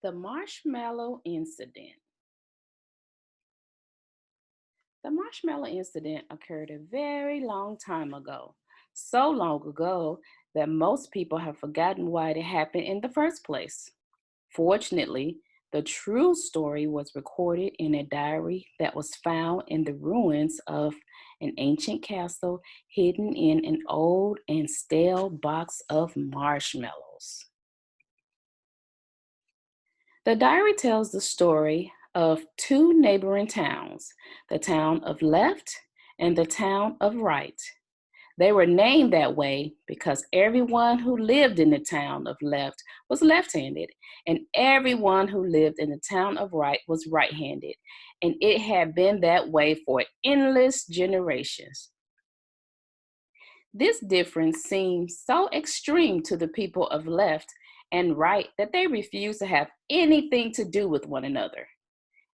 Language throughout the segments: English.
The Marshmallow Incident. The Marshmallow Incident occurred a very long time ago. So long ago that most people have forgotten why it happened in the first place. Fortunately, the true story was recorded in a diary that was found in the ruins of an ancient castle hidden in an old and stale box of marshmallows. The diary tells the story of two neighboring towns, the town of Left and the town of Right. They were named that way because everyone who lived in the town of Left was left handed, and everyone who lived in the town of Right was right handed. And it had been that way for endless generations. This difference seemed so extreme to the people of Left and Right that they refused to have anything to do with one another.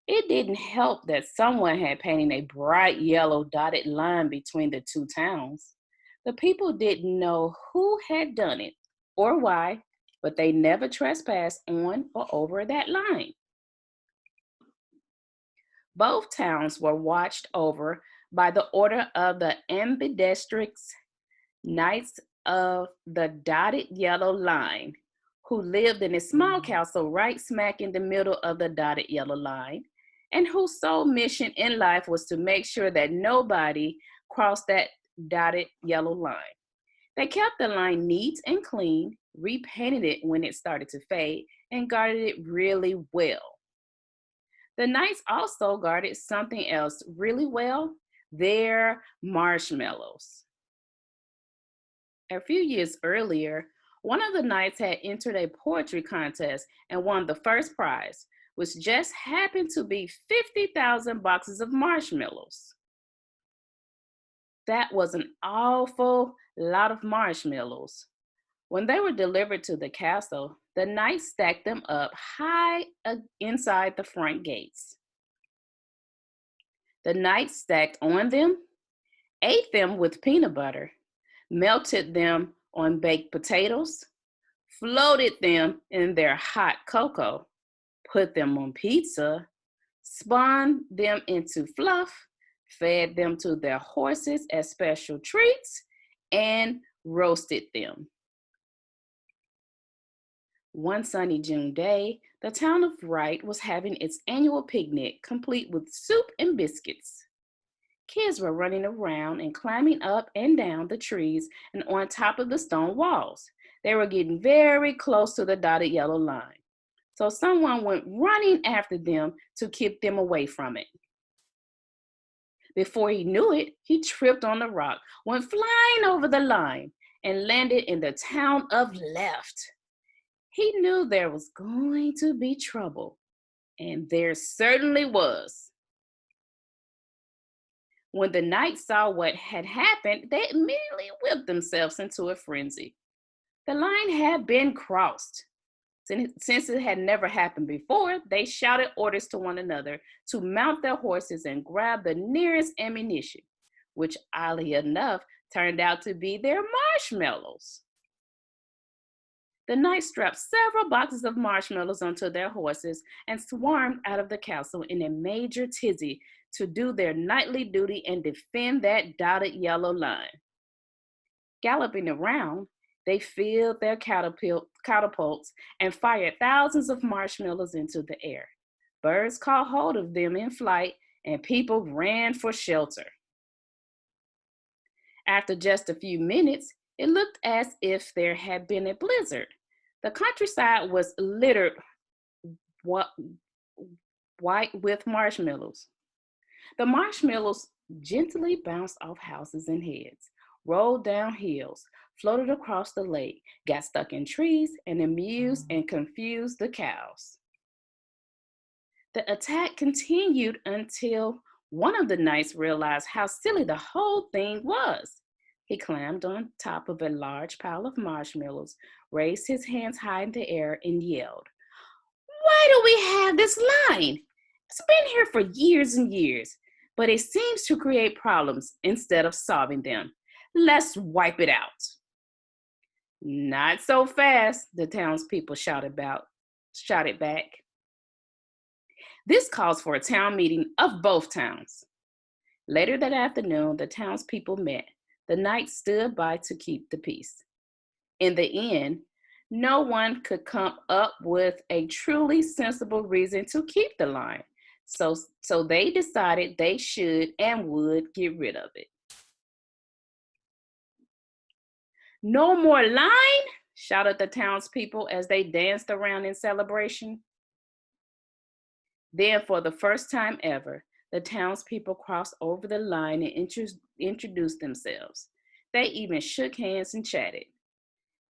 It didn't help that someone had painted a bright yellow dotted line between the two towns. The people didn't know who had done it or why, but they never trespassed on or over that line. Both towns were watched over by the order of the ambidextrous Knights of the dotted yellow line, who lived in a small castle right smack in the middle of the dotted yellow line, and whose sole mission in life was to make sure that nobody crossed that dotted yellow line. They kept the line neat and clean, repainted it when it started to fade, and guarded it really well. The knights also guarded something else really well, their marshmallows. A few years earlier, one of the knights had entered a poetry contest and won the first prize, which just happened to be 50,000 boxes of marshmallows. That was an awful lot of marshmallows. When they were delivered to the castle, the knights stacked them up high inside the front gates. The knights stacked on them, ate them with peanut butter, melted them on baked potatoes, floated them in their hot cocoa, put them on pizza, spun them into fluff, fed them to their horses as special treats, and roasted them. One sunny June day, the town of Wright was having its annual picnic, complete with soup and biscuits. Kids were running around and climbing up and down the trees and on top of the stone walls. They were getting very close to the dotted yellow line. So someone went running after them to keep them away from it. Before he knew it, he tripped on the rock, went flying over the line, and landed in the town of Left. He knew there was going to be trouble, and there certainly was. When the knights saw what had happened, they immediately whipped themselves into a frenzy. The line had been crossed. Since it had never happened before, they shouted orders to one another to mount their horses and grab the nearest ammunition, which oddly enough turned out to be their marshmallows. The knights strapped several boxes of marshmallows onto their horses and swarmed out of the castle in a major tizzy to do their nightly duty and defend that dotted yellow line. Galloping around, they filled their catapults and fired thousands of marshmallows into the air. Birds caught hold of them in flight, and people ran for shelter. After just a few minutes, it looked as if there had been a blizzard. The countryside was littered white with marshmallows. The marshmallows gently bounced off houses and heads, rolled down hills, floated across the lake, got stuck in trees, and amused and confused the cows. The attack continued until one of the knights realized how silly the whole thing was. He climbed on top of a large pile of marshmallows, raised his hands high in the air, and yelled, "Why do we have this line? It's been here for years and years, but it seems to create problems instead of solving them. Let's wipe it out." "Not so fast," the townspeople shouted back. This calls for a town meeting of both towns. Later that afternoon, the townspeople met. The knights stood by to keep the peace. In the end, no one could come up with a truly sensible reason to keep the line. So they decided they should and would get rid of it. No more line, shouted the townspeople as they danced around in celebration. Then, for the first time ever, the townspeople crossed over the line and introduced themselves. They even shook hands and chatted.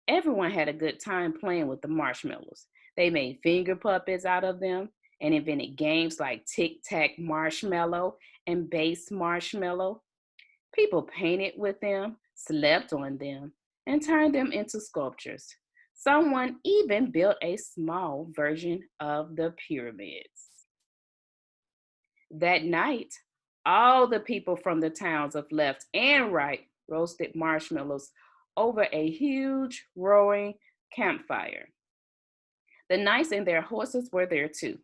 Everyone had a good time playing with the marshmallows. They made finger puppets out of them and invented games like tic-tac marshmallow and base marshmallow. People painted with them, slept on them, and turned them into sculptures. Someone even built a small version of the pyramids. That night, all the people from the towns of left and right roasted marshmallows over a huge roaring campfire. The knights and their horses were there too.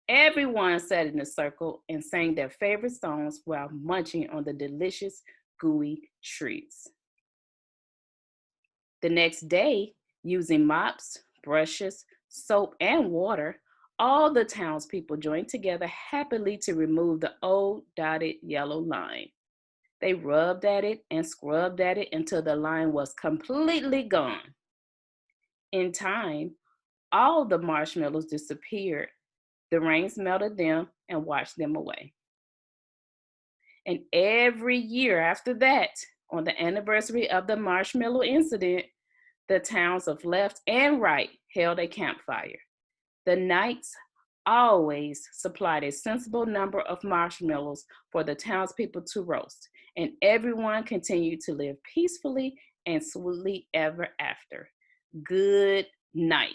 Everyone sat in a circle and sang their favorite songs while munching on the delicious, gooey treats. The next day, using mops, brushes, soap, and water, all the townspeople joined together happily to remove the old dotted yellow line. They rubbed at it and scrubbed at it until the line was completely gone. In time, all the marshmallows disappeared. The rains melted them and washed them away. And every year after that, on the anniversary of the Marshmallow Incident, the towns of left and right held a campfire. The knights always supplied a sensible number of marshmallows for the townspeople to roast, and everyone continued to live peacefully and sweetly ever after. Good night.